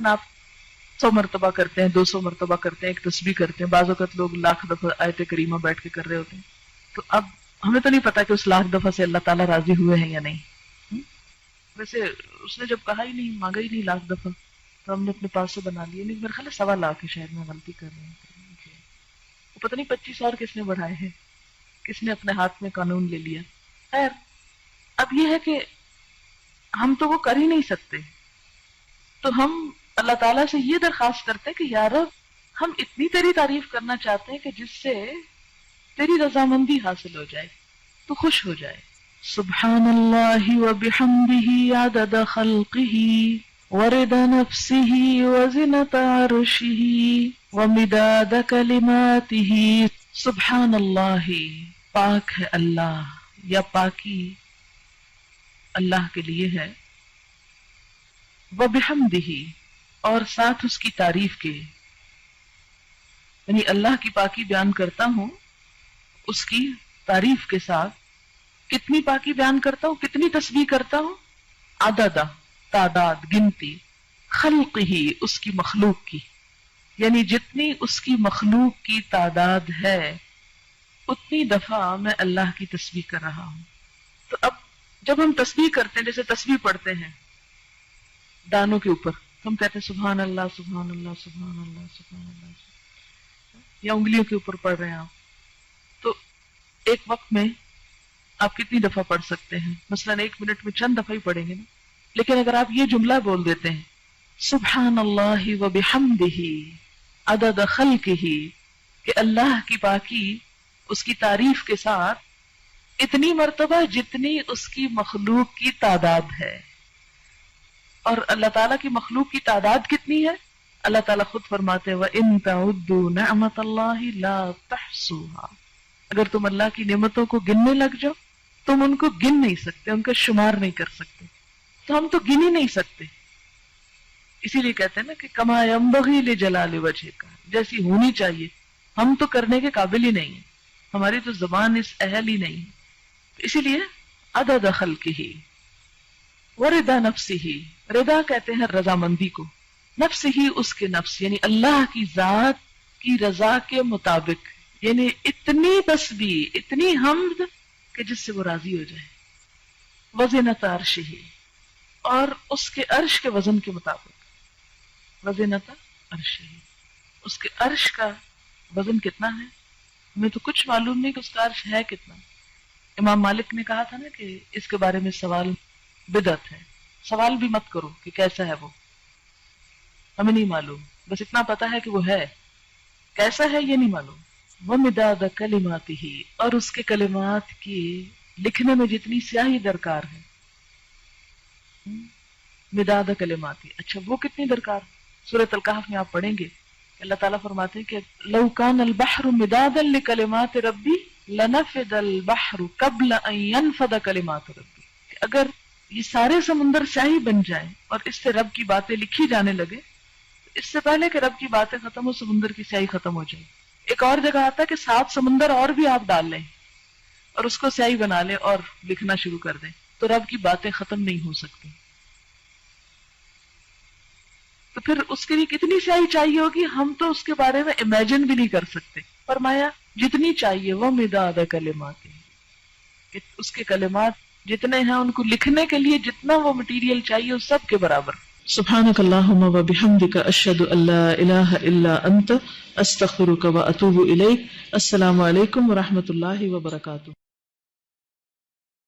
آپ 100 مرتبہ کرتے ہیں، 200 مرتبہ کرتے ہیں، ایک تسبیح کرتے ہیں، بعض اوقات لوگ لاکھ دفعہ آیت کریمہ بیٹھ کے کر رہے ہوتے ہیں. تو اب ہمیں تو نہیں پتا کہ اس لاکھ دفعہ سے اللہ تعالیٰ راضی ہوئے ہیں یا نہیں. ویسے اس نے جب کہا ہی نہیں، مانگا ہی نہیں لاکھ دفعہ، تو ہم نے اپنے پاس سے بنا لیا. نہیں، میرے خیال ہے 1.25 لاکھ ہے، شاید میں غلطی کر رہی ہوں. وہ پتہ نہیں 25 اور کس نے بڑھائے ہیں، کس نے اپنے ہاتھ میں قانون لے لیا. خیر، اب یہ ہے کہ ہم تو وہ کر ہی نہیں سکتے، تو ہم اللہ تعالیٰ سے یہ درخواست کرتے ہیں کہ یا رب، ہم اتنی تیری تعریف کرنا چاہتے ہیں کہ جس سے تیری رضامندی حاصل ہو جائے، تو خوش ہو جائے. سبحان اللہ وبحمدہ عدد خلقہ ورضا نفسہ وزنۃ عرشہ ومداد کلماتہ. سبحان اللہ، پاک ہے اللہ، یا پاکی اللہ کے لیے ہے. وبحمدہ، اور ساتھ اس کی تعریف کے، یعنی اللہ کی پاکی بیان کرتا ہوں اس کی تعریف کے ساتھ. کتنی پاکی بیان کرتا ہوں، کتنی تسبیح کرتا ہوں؟ عدد، تعداد، گنتی، خلق ہی، اس کی مخلوق کی، یعنی جتنی اس کی مخلوق کی تعداد ہے اتنی دفعہ میں اللہ کی تسبیح کر رہا ہوں. تو اب جب ہم تسبیح کرتے ہیں، جیسے تسبیح پڑھتے ہیں دانوں کے اوپر، ہم کہتے ہیں سبحان اللہ سبحان اللہ سبحان اللہ سبحان اللہ، یا انگلیوں کے اوپر پڑھ رہے ہیں آپ، تو ایک وقت میں آپ کتنی دفعہ پڑھ سکتے ہیں؟ مثلا 1 منٹ میں چند دفعہ ہی پڑھیں گے نا. لیکن اگر آپ یہ جملہ بول دیتے ہیں سبحان اللہ وبحمدہ عدد خلقہ، کہ اللہ کی پاکی اس کی تعریف کے ساتھ اتنی مرتبہ جتنی اس کی مخلوق کی تعداد ہے. اور اللہ تعالیٰ کی مخلوق کی تعداد کتنی ہے؟ اللہ تعالیٰ خود فرماتے ہیں وَإِن تَعُدُّوا نِعْمَةَ اللَّهِ لَا تَحْصُوهَا، اگر تم اللہ کی نعمتوں کو گننے لگ جاؤ تم ان کو گن نہیں سکتے، ان کا شمار نہیں کر سکتے. تو ہم تو گن ہی نہیں سکتے. اسی لیے کہتے ہیں نا کہ کما ينبغي لجلال وجهك، جیسی ہونی چاہیے ہم تو کرنے کے قابل ہی نہیں ہیں، ہماری تو زبان اس اہل ہی نہیں ہے. اسی لیے عدد خلقہ ورضا نفسہ، رضا کہتے ہیں رضامندی کو، نفس ہی اس کے نفس، یعنی اللہ کی ذات کی رضا کے مطابق، یعنی اتنی تسبیح، اتنی حمد کہ جس سے وہ راضی ہو جائے. وزنۃ عرشہ، اور اس کے عرش کے وزن کے مطابق. وزنۃ عرشہ، اس کے عرش کا وزن کتنا ہے؟ ہمیں تو کچھ معلوم نہیں کہ اس کا عرش ہے کتنا. امام مالک نے کہا تھا نا کہ اس کے بارے میں سوال بدعت ہے. سوال بھی مت کرو کہ کیسا ہے وہ، ہمیں نہیں معلوم، بس اتنا پتا ہے کہ وہ ہے، کیسا ہے یہ نہیں معلوم. وَمِدَادَ كَلِمَاتِهِ، اور اس کے کلمات کی لکھنے میں جتنی سیاہی درکار ہے. مداد کلماتی، اچھا وہ کتنی درکار؟ سورۃ الکہف میں آپ پڑھیں گے کہ اللہ تعالیٰ فرماتے ہیں کہ لو کان البحر مدادا لکلمات ربی لنفد البحر قبل ان ينفد کلمات ربی، کہ اگر یہ سارے سمندر سیاہی بن جائیں اور اس سے رب کی باتیں لکھی جانے لگے، اس سے پہلے کہ رب کی باتیں ختم ہو سمندر کی سیاہی ختم ہو جائے. ایک اور جگہ آتا ہے کہ 7 سمندر اور بھی آپ ڈال لیں اور اس کو سیاہی بنا لیں اور لکھنا شروع کر دیں تو رب کی باتیں ختم نہیں ہو سکتی. تو پھر اس کے لیے کتنی سیاہی چاہیے ہوگی، ہم تو اس کے بارے میں امیجن بھی نہیں کر سکتے. فرمایا جتنی چاہیے وہ مداد کلمات، کہ اس کے کلمات جتنے ہیں ان کو لکھنے کے لیے جتنا وہ مٹیریل چاہیے اس سب کے برابر. سبحانک اللہم وبحمدک اشہد ان لا الہ الا انت استغفرک واتوب الیک. السلام علیکم ورحمۃ اللہ وبرکاتہ.